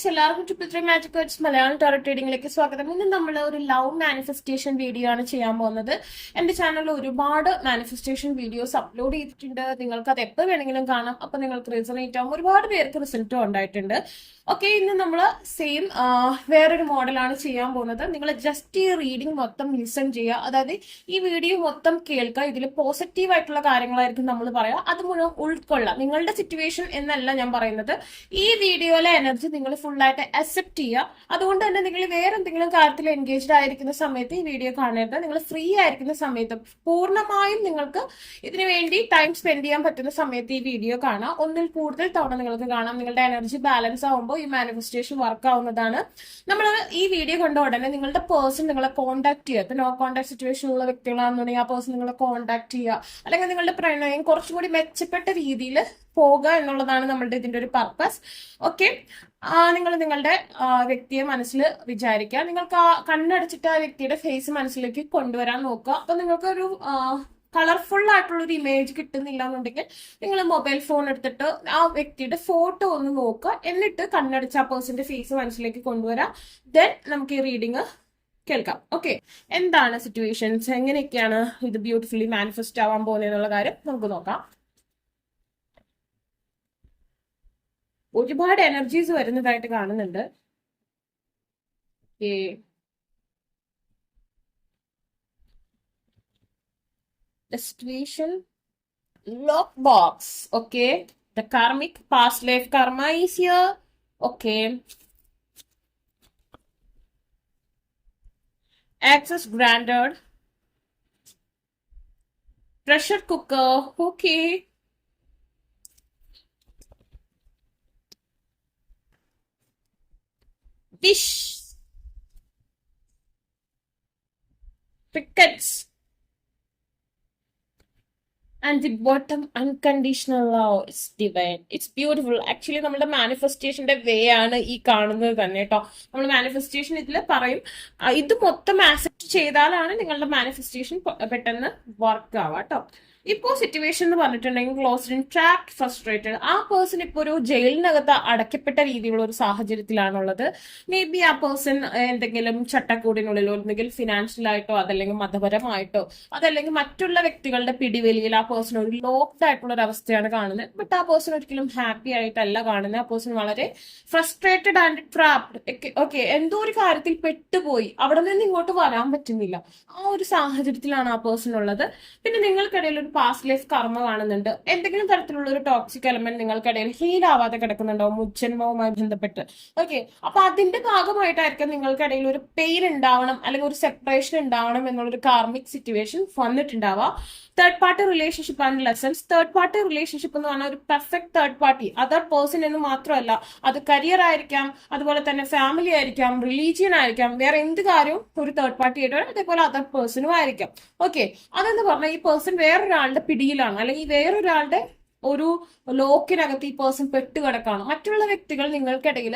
എല്ലാവർക്കും triple three magic words Malayalam tarot ട്രേഡിംഗിലേക്ക് സ്വാഗതം. ഇന്ന് നമ്മൾ ഒരു ലവ് മാനിഫെസ്റ്റേഷൻ വീഡിയോ ആണ് ചെയ്യാൻ പോകുന്നത്. എന്റെ ചാനലിൽ ഒരുപാട് മാനിഫെസ്റ്റേഷൻ വീഡിയോസ് അപ്ലോഡ് ചെയ്തിട്ടുണ്ട്. നിങ്ങൾക്ക് അത് എപ്പോൾ വേണമെങ്കിലും കാണാം. അപ്പൊ നിങ്ങൾക്ക് റിസണേറ്റ് ആവും. ഒരുപാട് പേർക്ക് റിസൾട്ടും ഉണ്ടായിട്ടുണ്ട്. ഓക്കെ, ഇന്ന് നമ്മൾ സെയിം വേറൊരു മോഡലാണ് ചെയ്യാൻ പോകുന്നത്. നിങ്ങൾ ജസ്റ്റ് ഈ റീഡിംഗ് മൊത്തം ലിസൺ ചെയ്യുക. അതായത് ഈ വീഡിയോ മൊത്തം കേൾക്കുക. ഇതിൽ പോസിറ്റീവ് ആയിട്ടുള്ള കാര്യങ്ങളായിരിക്കും നമ്മൾ പറയുക. അത് മുഴുവൻ ഉൾക്കൊള്ളുക. നിങ്ങളുടെ സിറ്റുവേഷൻ എന്നല്ല ഞാൻ പറയുന്നത്. ഈ വീഡിയോയിലെ എനർജി നിങ്ങൾ ഫുള്ളായിട്ട് അക്സെപ്റ്റ് ചെയ്യുക. അതുകൊണ്ട് തന്നെ നിങ്ങൾ വേറെ എന്തെങ്കിലും കാര്യത്തിൽ എൻഗേജ്ഡ് ആയിരിക്കുന്ന സമയത്ത് ഈ വീഡിയോ കാണരുത്. നിങ്ങൾ ഫ്രീ ആയിരിക്കുന്ന സമയത്ത് പൂർണ്ണമായും നിങ്ങൾക്ക് ഇതിനു വേണ്ടി ടൈം സ്പെൻഡ് ചെയ്യാൻ പറ്റുന്ന സമയത്ത് ഈ വീഡിയോ കാണാം. ഒന്നിൽ കൂടുതൽ തവണ നിങ്ങൾക്ക് കാണാം. നിങ്ങളുടെ എനർജി ബാലൻസ് ആവുമ്പോൾ ഈ മാനിഫെസ്റ്റേഷൻ വർക്ക് ആവുന്നതാണ്. നമ്മൾ ഈ വീഡിയോ കണ്ട ഉടനെ നിങ്ങളുടെ പേഴ്സൺ നിങ്ങളെ കോൺടാക്ട് ചെയ്യുക. ഇപ്പൊ നോ കോൺടാക്ട് സിറ്റുവേഷനുള്ള വ്യക്തികളാണെന്നുണ്ടെങ്കിൽ ആ പേഴ്സൺ നിങ്ങളെ കോൺടാക്ട് ചെയ്യുക. അല്ലെങ്കിൽ നിങ്ങളുടെ പ്രണയം കുറച്ചുകൂടി മെച്ചപ്പെട്ട രീതിയിൽ പോകുക എന്നുള്ളതാണ് നമ്മളുടെ ഇതിന്റെ ഒരു പർപ്പസ്. ഓക്കെ, നിങ്ങൾ നിങ്ങളുടെ വ്യക്തിയെ മനസ്സിൽ വിചാരിക്കുക. നിങ്ങൾക്ക് ആ കണ്ണടച്ചിട്ട് ആ വ്യക്തിയുടെ ഫേസ് മനസ്സിലേക്ക് കൊണ്ടുവരാൻ നോക്കുക. അപ്പൊ നിങ്ങൾക്ക് ഒരു കളർഫുൾ ആയിട്ടുള്ള ഒരു ഇമേജ് കിട്ടുന്നില്ല എന്നുണ്ടെങ്കിൽ നിങ്ങൾ മൊബൈൽ ഫോൺ എടുത്തിട്ട് ആ വ്യക്തിയുടെ ഫോട്ടോ ഒന്ന് നോക്കുക. എന്നിട്ട് കണ്ണടച്ച് ആ പേഴ്സന്റെ ഫേസ് മനസ്സിലേക്ക് കൊണ്ടുവരാം. ദെൻ നമുക്ക് ഈ റീഡിങ് കേൾക്കാം. ഓക്കെ, എന്താണ് സിറ്റുവേഷൻസ്, എങ്ങനെയൊക്കെയാണ് ഇത് ബ്യൂട്ടിഫുള്ളി മാനിഫെസ്റ്റ് ആവാൻ പോകുന്നതെന്നുള്ള കാര്യം നമുക്ക് നോക്കാം. ഒരുപാട് എനർജീസ് വരുന്നതായിട്ട് കാണുന്നുണ്ട്. The situation, lockbox. Okay, the karmic past life karma is here. Okay, access granted. Pressure cooker. Okay, fish, crickets. And the bottom, unconditional love is divine. It's beautiful. Actually നമ്മളുടെ മാനിഫെസ്റ്റേഷന്റെ വേ ആണ് ഈ കാണുന്നത് തന്നെ കേട്ടോ. നമ്മൾ മാനിഫെസ്റ്റേഷൻ ഇതിൽ പറയും ഇത് മൊത്തം ആക്സെപ്റ്റ് ചെയ്താലാണ് നിങ്ങളുടെ മാനിഫെസ്റ്റേഷൻ പെട്ടെന്ന് വർക്ക് ആവുക കേട്ടോ. ഇപ്പോ സിറ്റുവേഷൻ എന്ന് പറഞ്ഞിട്ടുണ്ടെങ്കിൽ ക്ലോസ്ഡ് ഇൻ ട്രാപ്ഡ് ഫ്രസ്ട്രേറ്റഡ്. ആ പേഴ്സൺ ഇപ്പൊ ഒരു ജയിലിനകത്ത് അടയ്ക്കപ്പെട്ട രീതിയിലുള്ള ഒരു സാഹചര്യത്തിലാണുള്ളത്. മേ ബി ആ പേഴ്സൺ എന്തെങ്കിലും ചട്ടക്കൂടിനുള്ളിലോ എന്തെങ്കിലും ഫിനാൻഷ്യലായിട്ടോ അതല്ലെങ്കിൽ മതപരമായിട്ടോ അതല്ലെങ്കിൽ മറ്റുള്ള വ്യക്തികളുടെ പിടിവലിയിൽ ആ പേഴ്സൺ ഒരു ലോക്ക്ഡ് ആയിട്ടുള്ള ഒരു അവസ്ഥയാണ് കാണുന്നത്. ബട്ട് ആ പേഴ്സൺ ഒരിക്കലും ഹാപ്പി ആയിട്ടല്ല കാണുന്നത്. ആ പേഴ്സൺ വളരെ ഫ്രസ്ട്രേറ്റഡ് ആൻഡ് ട്രാപ്ഡ്. ഓക്കെ, എന്തോ ഒരു കാര്യത്തിൽ പെട്ടുപോയി അവിടെ നിന്ന് ഇങ്ങോട്ട് വരാൻ പറ്റുന്നില്ല. ആ ഒരു സാഹചര്യത്തിലാണ് ആ പേഴ്സൺ ഉള്ളത്. പിന്നെ നിങ്ങൾക്കിടയിൽ ഒരു പാസ്റ്റ് ലൈഫ് കർമ്മ കാണുന്നുണ്ട്. എന്തെങ്കിലും തരത്തിലുള്ള ഒരു ടോക്സിക് എലമെന്റ് നിങ്ങൾക്കിടയിൽ ഹീൽ ആവാതെ കിടക്കുന്നുണ്ടാവും മുജ്ജന്മവുമായി ബന്ധപ്പെട്ട്. ഓക്കെ, അപ്പൊ അതിന്റെ ഭാഗമായിട്ടായിരിക്കും നിങ്ങൾക്കിടയിൽ ഒരു പെയിൻ ഉണ്ടാവണം അല്ലെങ്കിൽ ഒരു സെപ്പറേഷൻ ഉണ്ടാവണം എന്നുള്ളൊരു കാർമിക് സിറ്റുവേഷൻ വന്നിട്ടുണ്ടാവുക. Third party relationship and lessons. Third party relationship എന്ന് പറഞ്ഞാൽ ഒരു perfect third party, other person എന്ന് മാത്രമല്ല, അത് കരിയർ ആയിരിക്കാം, അതുപോലെ തന്നെ ഫാമിലി ആയിരിക്കാം, റിലീജിയൻ ആയിരിക്കാം, വേറെ എന്ത് കാര്യവും ഒരു തേർഡ് പാർട്ടി ആയിട്ട് അതേപോലെ അതർ പേഴ്സണും ആയിരിക്കാം. ഓക്കെ, അതെന്ന് പറഞ്ഞാൽ ഈ പേഴ്സൺ വേറൊരാളുടെ പിടിയിലാണ് അല്ലെങ്കിൽ വേറൊരാളുടെ ഒരു ലോക്കിനകത്ത് ഈ പേഴ്സൺ പെട്ടുകിടക്കാണ്. മറ്റുള്ള വ്യക്തികൾ നിങ്ങൾക്കിടയിൽ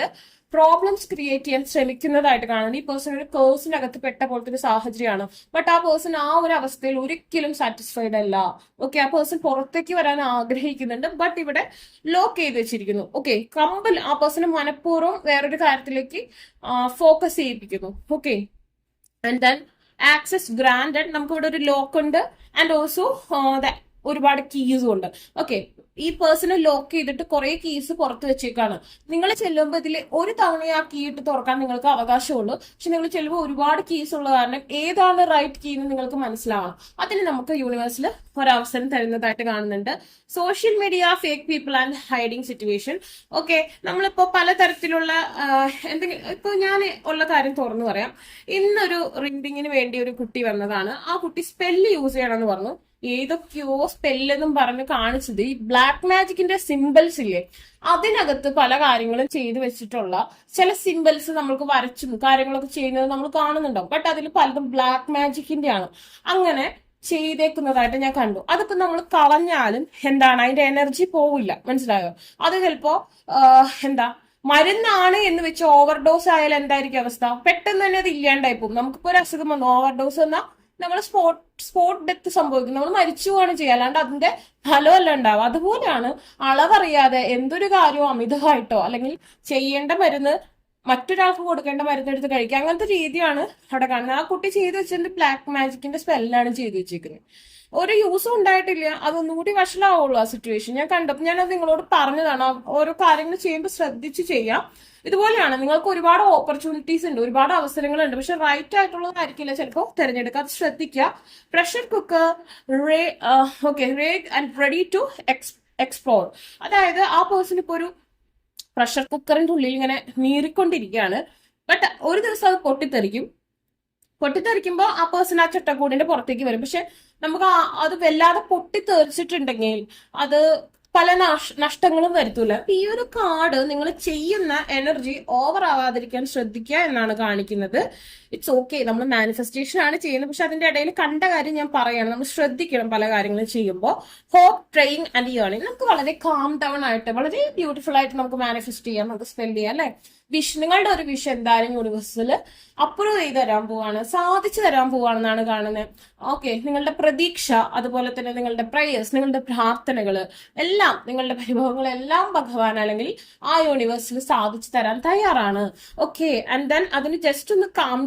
പ്രോബ്ലംസ് ക്രിയേറ്റ് ചെയ്യാൻ ശ്രമിക്കുന്നതായിട്ട് കാണുന്നത്. ഈ പേഴ്സൺ ഒരു കേഴ്സിനകത്ത് പെട്ട പോലത്തെ ഒരു സാഹചര്യമാണ്. ബട്ട് ആ പേഴ്സൺ ആ ഒരു അവസ്ഥയിൽ ഒരിക്കലും സാറ്റിസ്ഫൈഡ് അല്ല. ഓക്കെ, ആ പേഴ്സൺ പുറത്തേക്ക് വരാൻ ആഗ്രഹിക്കുന്നുണ്ട്. ബട്ട് ഇവിടെ ലോക്ക് ചെയ്ത് വെച്ചിരിക്കുന്നു. ഓക്കെ, കമ്പൽ ആ പേഴ്സൺ മനഃപൂർവ്വം വേറൊരു കാര്യത്തിലേക്ക് ഫോക്കസ് ചെയ്യിപ്പിക്കുന്നു. Okay, and then access granted. നമുക്ക് ഇവിടെ ഒരു ലോക്ക് ഉണ്ട് ആൻഡ് ഓൾസോ ഒരുപാട് കീസും ഉണ്ട്. ഓക്കെ, ഈ പേഴ്സണെ ലോക്ക് ചെയ്തിട്ട് കുറെ കീസ് പുറത്ത് വെച്ചേക്കാണ്. നിങ്ങൾ ചെല്ലുമ്പോൾ ഇതിൽ ഒരു തവണ ആ കീ ഇട്ട് തുറക്കാൻ നിങ്ങൾക്ക് അവകാശമുള്ളൂ. പക്ഷെ നിങ്ങൾ ചെല്ലുമ്പോൾ ഒരുപാട് കീസ് ഉള്ള കാരണം ഏതാണ് റൈറ്റ് കീ എന്ന് നിങ്ങൾക്ക് മനസ്സിലാവണം. അതിന് നമുക്ക് യൂണിവേഴ്സിൽ ഒരവസരം തരുന്നതായിട്ട് കാണുന്നുണ്ട്. Social media, fake people and hiding situation. Okay, നമ്മളിപ്പോ പലതരത്തിലുള്ള എന്തെങ്കിലും ഇപ്പൊ ഞാൻ ഉള്ള കാര്യം തുറന്നു പറയാം. ഇന്നൊരു റീഡിങ്ങിന് വേണ്ടി ഒരു കുട്ടി വന്നതാണ്. ആ കുട്ടി സ്പെല്ല് യൂസ് ചെയ്യണമെന്ന് പറഞ്ഞു. ഏതൊക്കെയോ സ്പെല്ലെന്നും പറഞ്ഞ് കാണിച്ചത് ഈ ബ്ലാക്ക് മാജിക്കിന്റെ സിമ്പിൾസ് ഇല്ലേ, അതിനകത്ത് പല കാര്യങ്ങളും ചെയ്തു വെച്ചിട്ടുള്ള ചില സിമ്പിൾസ് നമ്മൾക്ക് വരച്ചും കാര്യങ്ങളൊക്കെ ചെയ്യുന്നത് നമ്മൾ കാണുന്നുണ്ടാവും. ബട്ട് അതിൽ പലതും ബ്ലാക്ക് മാജിക്കിന്റെ ആണ്. അങ്ങനെ ചെയ്തേക്കുന്നതായിട്ട് ഞാൻ കണ്ടു. അതിപ്പോ നമ്മൾ കളഞ്ഞാലും എന്താണ് അതിന്റെ എനർജി പോവില്ല, മനസ്സിലായോ? അത് ചിലപ്പോ മരുന്നാണ് എന്ന് വെച്ച് ഓവർഡോസ് ആയാൽ എന്തായിരിക്കും അവസ്ഥ? പെട്ടെന്ന് തന്നെ അത് ഇല്ലാണ്ടായി പോകും. നമുക്കിപ്പോ ഒരു അസുഖം വന്നു, ഓവർഡോസ് എന്നാൽ നമ്മൾ സ്പോട്ട് ഡെത്ത് സംഭവിക്കും, നമ്മൾ മരിച്ചു പോവാണ് ചെയ്യുക, അല്ലാണ്ട് അതിന്റെ ഫലമല്ല ഉണ്ടാവുക. അതുപോലെയാണ് അളവറിയാതെ എന്തൊരു കാര്യവും അമിതമായിട്ടോ അല്ലെങ്കിൽ ചെയ്യേണ്ട മരുന്ന് മറ്റൊരാൾക്ക് കൊടുക്കേണ്ട മരുന്നെടുത്ത് കഴിക്കുക, അങ്ങനത്തെ രീതിയാണ് അവിടെ കാണുന്നത്. ആ കുട്ടി ചെയ്തു വെച്ചിട്ട് ബ്ലാക്ക് മാജിക്കിന്റെ സ്പെല്ലാണ് ചെയ്തു വെച്ചിരിക്കുന്നത്. ഒരു യൂസും ഉണ്ടായിട്ടില്ല, അതൊന്നുകൂടി വഷളാവുള്ളൂ ആ സിറ്റുവേഷൻ. ഞാൻ കണ്ടപ്പോൾ ഞാനത് നിങ്ങളോട് പറഞ്ഞതാണ്. ഓരോ കാര്യങ്ങൾ ചെയ്യുമ്പോൾ ശ്രദ്ധിച്ച് ചെയ്യാം. ഇതുപോലെയാണ്, നിങ്ങൾക്ക് ഒരുപാട് ഓപ്പർച്യൂണിറ്റീസ് ഉണ്ട്, ഒരുപാട് അവസരങ്ങളുണ്ട്, പക്ഷെ റൈറ്റ് ആയിട്ടുള്ളതായിരിക്കില്ല ചിലപ്പോൾ തിരഞ്ഞെടുക്കുക. അത് ശ്രദ്ധിക്കുക. Pressure cooker ray and ready to explore. അതായത് ആ പേഴ്സൺ ഇപ്പോൾ ഒരു പ്രഷർ കുക്കറിന്റെ ഉള്ളിൽ ഇങ്ങനെ നീറിക്കൊണ്ടിരിക്കുകയാണ്. ബട്ട് ഒരു ദിവസം അത് പൊട്ടിത്തെറിക്കുമ്പോൾ ആ പേഴ്സൺ ആ ചട്ടക്കൂടിന്റെ പുറത്തേക്ക് വരും. പക്ഷെ നമുക്ക് അത് വല്ലാതെ പൊട്ടിത്തെറിച്ചിട്ടുണ്ടെങ്കിൽ അത് പല നഷ്ടങ്ങളും വരുത്തൂല. ഈ ഒരു കാർഡ് നിങ്ങൾ ചെയ്യുന്ന എനർജി ഓവർ ആവാതിരിക്കാൻ ശ്രദ്ധിക്കുക എന്നാണ് കാണിക്കുന്നത്. ഇറ്റ്സ് ഓക്കെ, നമ്മൾ മാനിഫെസ്റ്റേഷൻ ആണ് ചെയ്യുന്നത്, പക്ഷെ അതിന്റെ ഇടയിൽ കണ്ട കാര്യം ഞാൻ പറയാണ്. നമ്മൾ ശ്രദ്ധിക്കണം പല കാര്യങ്ങളും ചെയ്യുമ്പോൾ. Hope, train and earning. നമുക്ക് വളരെ കാം ഡൗൺ ആയിട്ട് വളരെ ബ്യൂട്ടിഫുൾ ആയിട്ട് നമുക്ക് മാനിഫെസ്റ്റ് ചെയ്യാം, നമുക്ക് സ്പെൻഡ് ചെയ്യാം അല്ലെ. നിങ്ങളുടെ ഒരു വിഷ് എന്തായാലും യൂണിവേഴ്സിൽ അപ്രൂവ് ചെയ്ത് തരാൻ പോവാണ്, സാധിച്ചു തരാൻ പോവാണെന്നാണ് കാണുന്നത്. ഓക്കെ, നിങ്ങളുടെ പ്രതീക്ഷ, അതുപോലെ തന്നെ നിങ്ങളുടെ പ്രേയേഴ്സ്, നിങ്ങളുടെ പ്രാർത്ഥനകൾ എല്ലാം, നിങ്ങളുടെ പരിഭവങ്ങളെല്ലാം ഭഗവാൻ അല്ലെങ്കിൽ ആ യൂണിവേഴ്സിൽ സാധിച്ചു തരാൻ തയ്യാറാണ്. ഓക്കെ, ആൻഡ് ദെൻ അതിന് ജസ്റ്റ് ഒന്ന് കാം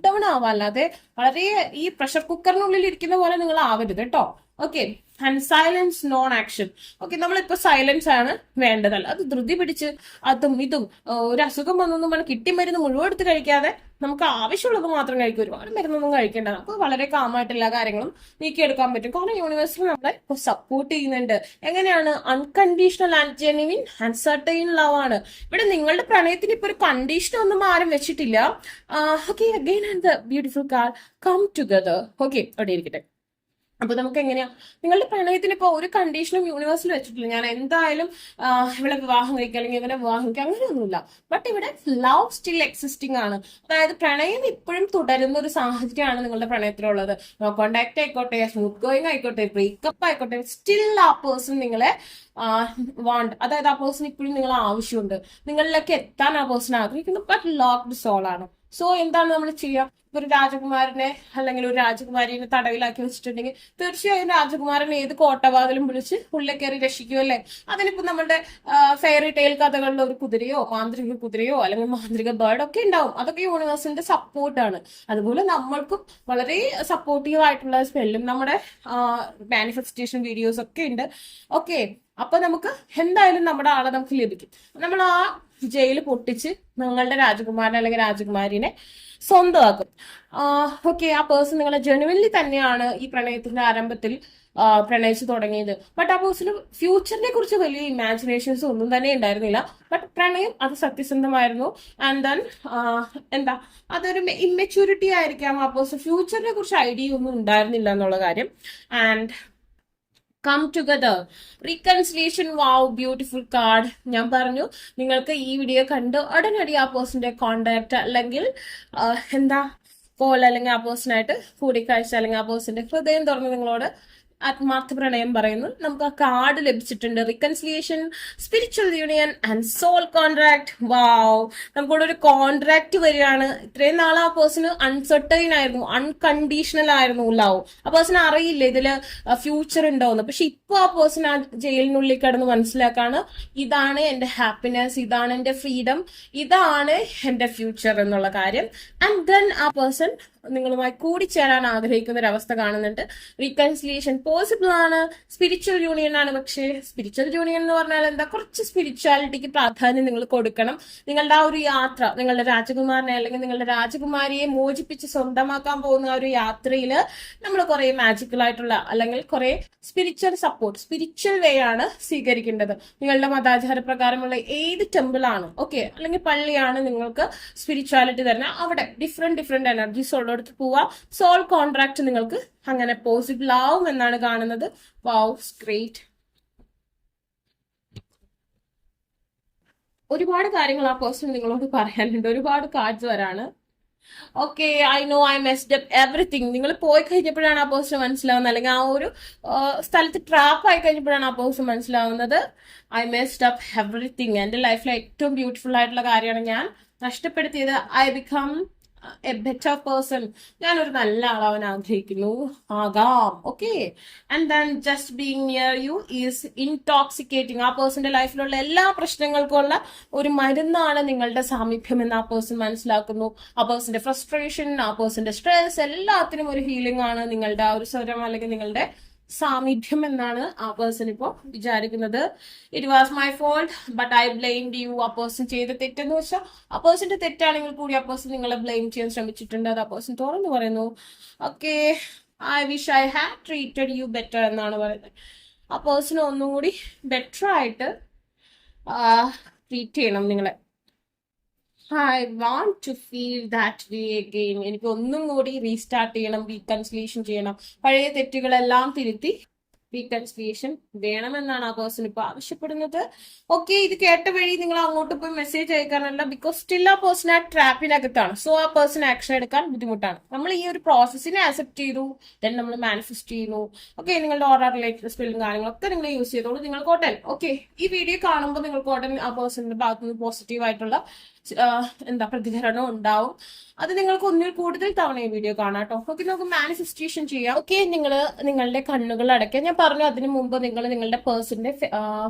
ഡൗൺ ആവാല്ലാതെ വളരെ ഈ പ്രഷർ കുക്കറിനുള്ളിൽ ഇരിക്കുന്ന പോലെ നിങ്ങൾ ആവരുത് കേട്ടോ. Okay, and silence, non action. Okay, നമ്മളിപ്പോ സൈലൻസ് ആണ് വേണ്ടതല്ല. അത് ധൃതി പിടിച്ച് അതും ഇതും ഒരു അസുഖം വന്നൊന്നും നമ്മൾ കിട്ടി മരുന്ന് മുഴുവൻ എടുത്ത് കഴിക്കാതെ നമുക്ക് ആവശ്യമുള്ളത് മാത്രം കഴിക്കും. ഒരുപാട് മരുന്നൊന്നും കഴിക്കേണ്ട. നമുക്ക് വളരെ കാമായിട്ട് എല്ലാ കാര്യങ്ങളും നീക്കിയെടുക്കാൻ പറ്റും. കാരണം യൂണിവേഴ്സിൽ നമ്മളെ സപ്പോർട്ട് ചെയ്യുന്നുണ്ട്. എങ്ങനെയാണ്? Unconditional and genuine and certain love ആണ്. ഇവിടെ നിങ്ങളുടെ പ്രണയത്തിന് ഇപ്പൊ ഒരു കണ്ടീഷൻ ഒന്നും ആരും വെച്ചിട്ടില്ല. Okay, again and the beautiful card come together. Okay, അവിടെ ഇരിക്കട്ടെ. അപ്പൊ നമുക്ക് എങ്ങനെയാ നിങ്ങളുടെ പ്രണയത്തിന് ഇപ്പൊ ഒരു കണ്ടീഷനും യൂണിവേഴ്സിൽ വെച്ചിട്ടില്ല, ഞാൻ എന്തായാലും ഇവിടെ വിവാഹം കഴിക്കുക അല്ലെങ്കിൽ ഇവനെ വിവാഹം കഴിക്കുക, അങ്ങനെയൊന്നുമില്ല. ബട്ട് ഇവിടെ ലവ് സ്റ്റിൽ എക്സിസ്റ്റിംഗ് ആണ്. അതായത് പ്രണയം ഇപ്പോഴും തുടരുന്ന ഒരു സാഹചര്യമാണ് നിങ്ങളുടെ പ്രണയത്തിലുള്ളത്. നോ കോണ്ടാക്ട് ആയിക്കോട്ടെ, സ്മൂത്ത് ഗോയിങ് ആയിക്കോട്ടെ, ബ്രേക്കപ്പ് ആയിക്കോട്ടെ, സ്റ്റിൽ ആ പേഴ്സൺ നിങ്ങളെ വാണ്ട്. അതായത് ആ പേഴ്സൺ ഇപ്പോഴും നിങ്ങളെ ആവശ്യമുണ്ട്, നിങ്ങളിലേക്ക് എത്താൻ ആ പേഴ്സൺ ആഗ്രഹിക്കുന്നു. ബട്ട് ലോക്ക്ഡ് സോൾ ആണ്. സോ എന്താണ് നമ്മൾ ചെയ്യുക? ഒരു രാജകുമാരനെ അല്ലെങ്കിൽ ഒരു രാജകുമാരിനെ തടവിലാക്കി വെച്ചിട്ടുണ്ടെങ്കിൽ തീർച്ചയായും രാജകുമാരൻ ഏത് കോട്ടവാതിലും വിളിച്ച് ഉള്ളിൽ കയറി രക്ഷിക്കുമല്ലേ. അതിനിപ്പോ നമ്മുടെ ഫെയറി ടെയിൽ കഥകളിലെ ഒരു കുതിരയോ മാന്ത്രിക കുതിരയോ അല്ലെങ്കിൽ മാന്ത്രിക ബേർഡ് ഒക്കെ ഉണ്ടാവും. അതൊക്കെ യൂണിവേഴ്സിന്റെ സപ്പോർട്ടാണ്. അതുപോലെ നമ്മൾക്കും വളരെ സപ്പോർട്ടീവ് ആയിട്ടുള്ള സ്പെല്ലും നമ്മുടെ മാനിഫെസ്റ്റേഷൻ വീഡിയോസ് ഒക്കെ ഉണ്ട്. ഓക്കെ, അപ്പൊ നമുക്ക് എന്തായാലും നമ്മുടെ ആളെ നമുക്ക് ലഭിക്കും. നമ്മൾ ആ ജയിൽ പൊട്ടിച്ച് നിങ്ങളുടെ രാജകുമാരൻ അല്ലെങ്കിൽ രാജകുമാരിനെ സ്വന്തമാക്കും. ഓക്കെ, ആ പേഴ്സൺ നിങ്ങളെ ജെനുവിൻലി തന്നെയാണ് ഈ പ്രണയത്തിന്റെ ആരംഭത്തിൽ പ്രണയിച്ചു തുടങ്ങിയത്. ബട്ട് ആ പേഴ്സണ് ഫ്യൂച്ചറിനെ കുറിച്ച് വലിയ ഇമാജിനേഷൻസ് ഒന്നും തന്നെ ഉണ്ടായിരുന്നില്ല. ബട്ട് പ്രണയം അത് സത്യസന്ധമായിരുന്നു. ആൻഡ് ദെൻ എന്താ, അതൊരു ഇമ്മെച്യൂരിറ്റി ആയിരിക്കാം. ആ പേഴ്സൺ ഫ്യൂച്ചറിനെ കുറിച്ച് ഐഡിയ ഒന്നും ഉണ്ടായിരുന്നില്ല എന്നുള്ള കാര്യം. And come together, reconciliation. Wow, beautiful card. ഞാൻ പറഞ്ഞു നിങ്ങൾക്ക് ഈ വീഡിയോ കണ്ട് ഉടനടി ആ പേഴ്സന്റെ കോണ്ടാക്ട് അല്ലെങ്കിൽ എന്താ കോൾ അല്ലെങ്കിൽ ആ പേഴ്സണായിട്ട് കൂടിക്കാഴ്ച അല്ലെങ്കിൽ ആ പേഴ്സന്റെ ഹൃദയം തുറന്ന് നിങ്ങളോട് ആത്മാർത്ഥ പ്രണയം പറയുന്നു. നമുക്ക് ആ കാർഡ് ലഭിച്ചിട്ടുണ്ട്. Reconciliation, spiritual union and soul contract. Wow, നമുക്കിവിടെ ഒരു കോൺട്രാക്ട് വരികയാണ്. ഇത്രയും നാൾ ആ പേഴ്സണ് അൺസർട്ടൈൻ ആയിരുന്നു, അൺകണ്ടീഷണൽ ആയിരുന്നു ലവ്. ആ പേഴ്സൺ അറിയില്ല ഇതില് ഫ്യൂച്ചർ ഉണ്ടോന്ന്. പക്ഷെ ഇപ്പൊ ആ പേഴ്സൺ ആ ജയിലിനുള്ളിൽ കിടന്ന് മനസ്സിലാക്കാണ്, ഇതാണ് എന്റെ ഹാപ്പിനെസ്, ഇതാണ് എന്റെ ഫ്രീഡം, ഇതാണ് എന്റെ ഫ്യൂച്ചർ എന്നുള്ള കാര്യം. ആൻഡ് ദെൻ ആ പേഴ്സൺ നിങ്ങളുമായി കൂടിച്ചേരാൻ ആഗ്രഹിക്കുന്ന ഒരു അവസ്ഥ കാണുന്നുണ്ട്. റീകൺസിലിയേഷൻ പോസിബിൾ ആണ്. സ്പിരിച്വൽ യൂണിയൻ ആണ്. പക്ഷേ സ്പിരിച്വൽ യൂണിയൻ എന്ന് പറഞ്ഞാൽ എന്താ, കുറച്ച് സ്പിരിച്വാലിറ്റിക്ക് പ്രാധാന്യം നിങ്ങൾ കൊടുക്കണം. നിങ്ങളുടെ ആ ഒരു യാത്ര, നിങ്ങളുടെ രാജകുമാരനെ അല്ലെങ്കിൽ നിങ്ങളുടെ രാജകുമാരിയെ മോചിപ്പിച്ച് സ്വന്തമാക്കാൻ പോകുന്ന ആ ഒരു യാത്രയിൽ നമ്മൾ കുറെ മാജിക്കൽ ആയിട്ടുള്ള അല്ലെങ്കിൽ കുറെ സ്പിരിച്വൽ സപ്പോർട്ട്, സ്പിരിച്വൽ വേ ആണ് സ്വീകരിക്കേണ്ടത്. നിങ്ങളുടെ മതാചാര പ്രകാരമുള്ള ഏത് ടെമ്പിൾ ആണ്, ഓക്കെ, അല്ലെങ്കിൽ പള്ളിയാണ് നിങ്ങൾക്ക് സ്പിരിച്വാലിറ്റി തരുന്നത്, അവിടെ ഡിഫറെന്റ് എനർജീസ് ഉള്ളിടത്ത് പോവാ. സോൾ കോൺട്രാക്ട് നിങ്ങൾക്ക് അങ്ങനെ പോസിബിൾ ആവും എന്നാണ് കാണുന്നത്. വാവ്, ഗ്രേറ്റ്. ഒരുപാട് കാര്യങ്ങൾ ആ പേഴ്സൺ നിങ്ങളോട് പറയാനുണ്ട്. ഒരുപാട് കാർഡ്സ് വരാണ്. Okay, I know I messed up everything. നിങ്ങൾ പോയി കഴിഞ്ഞപ്പോഴാണ് ആ പേഴ്സൺ മനസ്സിലാവുന്നത്, അല്ലെങ്കിൽ ആ ഒരു സ്ഥലത്ത് ട്രാപ്പ് ആയി കഴിഞ്ഞപ്പോഴാണ് ആ പേഴ്സൺ മനസ്സിലാവുന്നത്. I messed up everything. എന്റെ ലൈഫിലെ ഏറ്റവും ബ്യൂട്ടിഫുൾ ആയിട്ടുള്ള കാര്യമാണ് ഞാൻ നഷ്ടപ്പെടുത്തിയത്. I become a better person, ഞാനൊരു നല്ല ആളാവാൻ ആഗ്രഹിക്കുന്നു, ആകാം. Okay, and then just being near you is intoxicating. ആ പേഴ്സന്റെ ലൈഫിലുള്ള എല്ലാ പ്രശ്നങ്ങൾക്കുള്ള ഒരു മരുന്നാണ് നിങ്ങളുടെ സാമീപ്യം എന്ന് ആ പേഴ്സൺ മനസ്സിലാക്കുന്നു. ആ പേഴ്സന്റെ ഫ്രസ്ട്രേഷൻ, ആ പേഴ്സന്റെ സ്ട്രെസ്, എല്ലാത്തിനും ഒരു ഹീലിംഗ് ആണ് നിങ്ങളുടെ ആ ഒരു സ്വരം അല്ലെങ്കിൽ നിങ്ങളുടെ സാമീപ്യം എന്നാണ് ആ പേഴ്സൺ ഇപ്പോ വിചാരിക്കുന്നത്. It was my fault but I blamed you. ആ പേഴ്സൺ ചെയ്ത തെറ്റെന്ന് വെച്ചാൽ ആ പേഴ്സന്റെ തെറ്റാണെങ്കിൽ കൂടി ആ പേഴ്സൺ നിങ്ങളെ ബ്ലെയിം ചെയ്യാൻ ശ്രമിച്ചിട്ടുണ്ട്. അത് ആ പേഴ്സൺ തുറന്നു പറയുന്നു. Okay, I wish I had treated you better എന്നാണ് പറയുന്നത്. ആ പേഴ്സൺ ഒന്നും കൂടി ബെറ്റർ ആയിട്ട് ട്രീറ്റ് ചെയ്യണം നിങ്ങളെ. I want to feel that way again. എനിക്ക് ഒന്നും കൂടി റീസ്റ്റാർട്ട് ചെയ്യണം, റീകൺസിലേഷൻ ചെയ്യണം, പഴയ തെറ്റുകളെല്ലാം തിരുത്തി റീകൺസിലിയേഷൻ വേണമെന്നാണ് ആ പേഴ്സൺ ഇപ്പൊ ആവശ്യപ്പെടുന്നത്. ഓക്കെ, ഇത് കേട്ട വഴി നിങ്ങൾ അങ്ങോട്ട് പോയി മെസ്സേജ് അയക്കാനല്ല, ബിക്കോസ് സ്റ്റിൽ ആ പേഴ്സൺ ആ ട്രാപ്പിനകത്താണ്. സോ ആ പേഴ്സൺ ആക്ഷൻ എടുക്കാൻ ബുദ്ധിമുട്ടാണ്. നമ്മൾ ഈ ഒരു പ്രോസസ്സിനെ അക്സെപ്റ്റ് ചെയ്തു, ദെൻ നമ്മൾ മാനിഫെസ്റ്റ് ചെയ്യുന്നു. ഓക്കെ, നിങ്ങളുടെ ഓരോ റിലേറ്റഡ് സ്പെല്ലും കാര്യങ്ങളൊക്കെ നിങ്ങൾ യൂസ് ചെയ്തോളൂ, നിങ്ങൾക്ക് ഹോട്ടൽ. ഓക്കെ, ഈ വീഡിയോ കാണുമ്പോൾ നിങ്ങൾക്ക് ഹോട്ടൽ ആ പേഴ്സണിന്റെ ഭാഗത്തുനിന്ന് പോസിറ്റീവ് ആയിട്ടുള്ള പ്രതികരണം ഉണ്ടാവും. അത് നിങ്ങൾക്ക് ഒന്നിൽ കൂടുതൽ തവണ ഈ വീഡിയോ കാണാം കേട്ടോ. ഓക്കെ, നമുക്ക് മാനിഫെസ്റ്റേഷൻ ചെയ്യാം. ഓക്കെ, നിങ്ങൾ നിങ്ങളുടെ കണ്ണുകൾ അടയ്ക്കുക. ഞാൻ പറഞ്ഞു അതിനു മുമ്പ് നിങ്ങൾ നിങ്ങളുടെ പേഴ്സന്റെ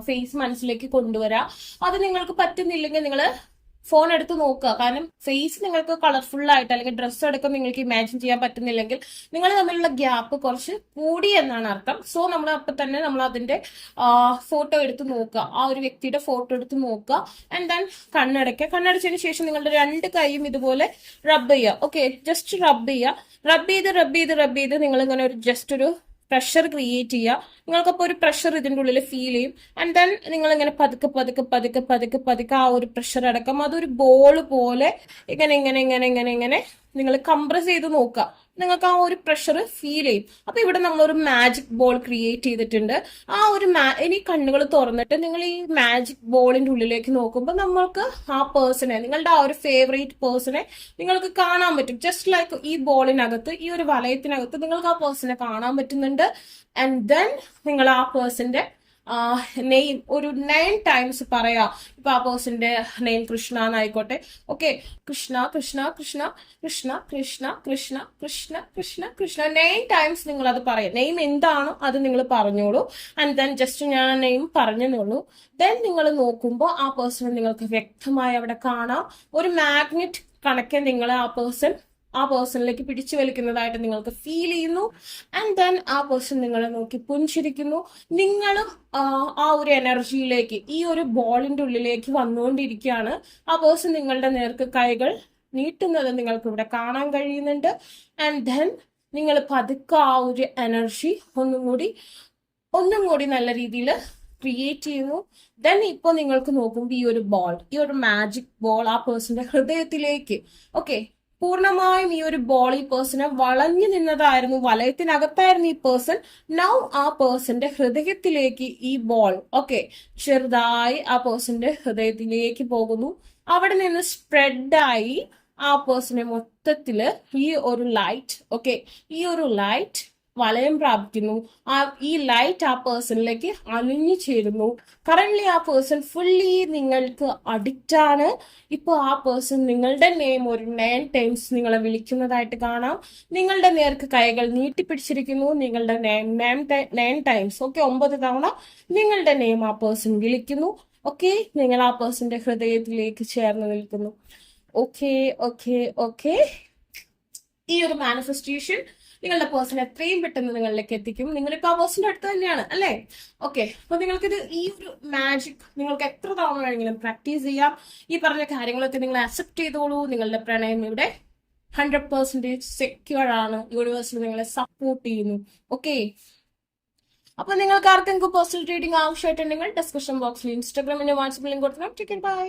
ഫേസ് മനസ്സിലേക്ക് കൊണ്ടുവരാം. അത് നിങ്ങൾക്ക് പറ്റുന്നില്ലെങ്കിൽ നിങ്ങൾ ഫോൺ എടുത്ത് നോക്കുക. കാരണം ഫേസ് നിങ്ങൾക്ക് കളർഫുൾ ആയിട്ട് അല്ലെങ്കിൽ ഡ്രസ്സ് അടക്കം നിങ്ങൾക്ക് ഇമാജിൻ ചെയ്യാൻ പറ്റുന്നില്ലെങ്കിൽ നിങ്ങൾ തമ്മിലുള്ള ഗ്യാപ്പ് കുറച്ച് കൂടി എന്നാണ് അർത്ഥം. സോ നമ്മൾ അപ്പൊ തന്നെ നമ്മൾ അതിന്റെ ഫോട്ടോ എടുത്ത് നോക്കുക, ആ ഒരു വ്യക്തിയുടെ ഫോട്ടോ എടുത്ത് നോക്കുക. And then കണ്ണടയ്ക്കുക. കണ്ണടച്ചതിന് ശേഷം നിങ്ങളുടെ രണ്ട് കൈയും ഇതുപോലെ റബ്ബ് ചെയ്യുക. ഓക്കെ, ജസ്റ്റ് റബ്ബ് ചെയ്യുക. റബ്ബ് ചെയ്ത് നിങ്ങൾ ഇങ്ങനെ ഒരു ജസ്റ്റ് ഒരു പ്രഷർ ക്രിയേറ്റ് ചെയ്യുക. നിങ്ങൾക്കപ്പോൾ ഒരു പ്രഷർ ഇതിൻ്റെ ഉള്ളിൽ ഫീൽ ചെയ്യും. ആൻഡ് ദെൻ നിങ്ങൾ ഇങ്ങനെ പതുക്കെ ആ ഒരു പ്രഷർ അടക്കം അതൊരു ബോൾ പോലെ ഇങ്ങനെ നിങ്ങൾ കംപ്രസ് ചെയ്ത് നോക്കുക. നിങ്ങൾക്ക് ആ ഒരു പ്രഷർ ഫീൽ ചെയ്യും. അപ്പൊ ഇവിടെ നമ്മളൊരു മാജിക് ബോൾ ക്രിയേറ്റ് ചെയ്തിട്ടുണ്ട്. ആ ഒരു ഇനി കണ്ണുകൾ തുറന്നിട്ട് നിങ്ങൾ ഈ മാജിക് ബോളിന്റെ ഉള്ളിലേക്ക് നോക്കുമ്പോൾ നമ്മൾക്ക് ആ പേഴ്സണെ, നിങ്ങളുടെ ആ ഒരു ഫേവറേറ്റ് പേഴ്സണെ നിങ്ങൾക്ക് കാണാൻ പറ്റും. ജസ്റ്റ് ലൈക്ക് ഈ ബോളിനകത്ത്, ഈ ഒരു വലയത്തിനകത്ത് നിങ്ങൾക്ക് ആ പേഴ്സണെ കാണാൻ പറ്റുന്നുണ്ട്. ആൻഡ് ദെൻ നിങ്ങൾ ആ പേഴ്സന്റെ നെയിം ഒരു 9 ടൈംസ് പറയാ. ഇപ്പൊ ആ പേഴ്സന്റെ നെയിം കൃഷ്ണ എന്നായിക്കോട്ടെ. ഓക്കെ, കൃഷ്ണ കൃഷ്ണ കൃഷ്ണ കൃഷ്ണ കൃഷ്ണ കൃഷ്ണ കൃഷ്ണ കൃഷ്ണ കൃഷ്ണ 9 ടൈംസ് നിങ്ങൾ അത് പറയാം. നെയിം എന്താണോ അത് നിങ്ങൾ പറഞ്ഞോളൂ. ആൻഡ് ദെൻ ജസ്റ്റ് ഞാൻ നെയിം പറഞ്ഞോളൂ. ദെൻ നിങ്ങൾ നോക്കുമ്പോൾ ആ പേഴ്സണെ നിങ്ങൾക്ക് വ്യക്തമായി അവിടെ കാണാം. ഒരു മാഗ്നറ്റ് കണക്കെ നിങ്ങൾ ആ പേഴ്സണിലേക്ക് പിടിച്ചു വലിക്കുന്നതായിട്ട് നിങ്ങൾക്ക് ഫീൽ ചെയ്യുന്നു. ആൻഡ് ദെൻ ആ പേഴ്സൺ നിങ്ങളെ നോക്കി പുഞ്ചിരിക്കുന്നു. നിങ്ങളും ആ ഒരു എനർജിയിലേക്ക്, ഈ ഒരു ബോളിന്റെ ഉള്ളിലേക്ക് വന്നുകൊണ്ടിരിക്കുകയാണ്. ആ പേഴ്സൺ നിങ്ങളുടെ നേർക്ക് കൈകൾ നീട്ടുന്നത് നിങ്ങൾക്ക് ഇവിടെ കാണാൻ കഴിയുന്നുണ്ട്. ആൻഡ് ദെൻ നിങ്ങൾ പതുക്കെ ആ ഒരു എനർജി ഒന്നും കൂടി നല്ല രീതിയിൽ ക്രിയേറ്റ് ചെയ്യുന്നു. ദെൻ ഇപ്പൊ നിങ്ങൾക്ക് നോക്കുമ്പോൾ ഈ ഒരു മാജിക് ബോൾ ആ പേഴ്സന്റെ ഹൃദയത്തിലേക്ക്, ഓക്കെ, പൂർണ്ണമായും ഈ ഒരു ബോൾ ഈ പേഴ്സണെ വളഞ്ഞു നിന്നതായിരുന്നു, വലയത്തിനകത്തായിരുന്നു ഈ പേഴ്സൺ. നൗ ആ പേഴ്സന്റെ ഹൃദയത്തിലേക്ക് ഈ ബോൾ, ഓക്കെ, ചെറുതായി ആ പേഴ്സന്റെ ഹൃദയത്തിലേക്ക് പോകുന്നു. അവിടെ നിന്ന് സ്പ്രെഡായി ആ പേഴ്സണെ മൊത്തത്തില് ഈ ഒരു ലൈറ്റ് വലയം പ്രാപിക്കുന്നു. ഈ ലൈറ്റ് ആ പേഴ്സണിലേക്ക് അലിഞ്ഞു ചേരുന്നു. കറന്റ് ആ പേഴ്സൺ ഫുള്ളി നിങ്ങൾക്ക് അഡിക്റ്റ് ആണ്. ഇപ്പൊ ആ പേഴ്സൺ നിങ്ങളുടെ നെയിം ഒരു 9 ടൈംസ് നിങ്ങളെ വിളിക്കുന്നതായിട്ട് കാണാം. നിങ്ങളുടെ നേർക്ക് കൈകൾ നീട്ടിപ്പിടിച്ചിരിക്കുന്നു. നിങ്ങളുടെ നെയിം 9 ടൈംസ്, ഓക്കെ, 9 തവണ നിങ്ങളുടെ നെയിം ആ പേഴ്സൺ വിളിക്കുന്നു. ഓക്കെ, നിങ്ങൾ ആ പേഴ്സന്റെ ഹൃദയത്തിലേക്ക് ചേർന്ന് നിൽക്കുന്നു. ഓക്കെ. ഈ ഒരു മാനിഫെസ്റ്റേഷൻ നിങ്ങളുടെ പേഴ്സൺ എത്രയും പെട്ടെന്ന് നിങ്ങളിലേക്ക് എത്തിക്കും. നിങ്ങളിപ്പോ ആ പേഴ്സന്റെ അടുത്ത് തന്നെയാണ് അല്ലേ? ഓക്കെ, അപ്പൊ നിങ്ങൾക്കിത് ഈ ഒരു മാജിക് നിങ്ങൾക്ക് എത്ര തവണ വേണമെങ്കിലും പ്രാക്ടീസ് ചെയ്യാം. ഈ പറഞ്ഞ കാര്യങ്ങളൊക്കെ നിങ്ങൾ അക്സെപ്റ്റ് ചെയ്തോളൂ. നിങ്ങളുടെ പ്രണയം ഇവിടെ 100% സെക്യൂർ ആണ്. യൂണിവേഴ്സിൽ നിങ്ങളെ സപ്പോർട്ട് ചെയ്യുന്നു. ഓക്കെ, അപ്പൊ നിങ്ങൾക്ക് ആർക്കെങ്കിലും പേഴ്സണൽ റീഡിംഗ് ആവശ്യമായിട്ടുണ്ടെങ്കിൽ ഡിസ്ക്രിപ്ഷൻ ബോക്സിൽ ഇൻസ്റ്റാഗ്രാമിന്റെ വാട്സ്ആപ്പ് ലിങ്ക് കൊടുക്കണം. ബൈ.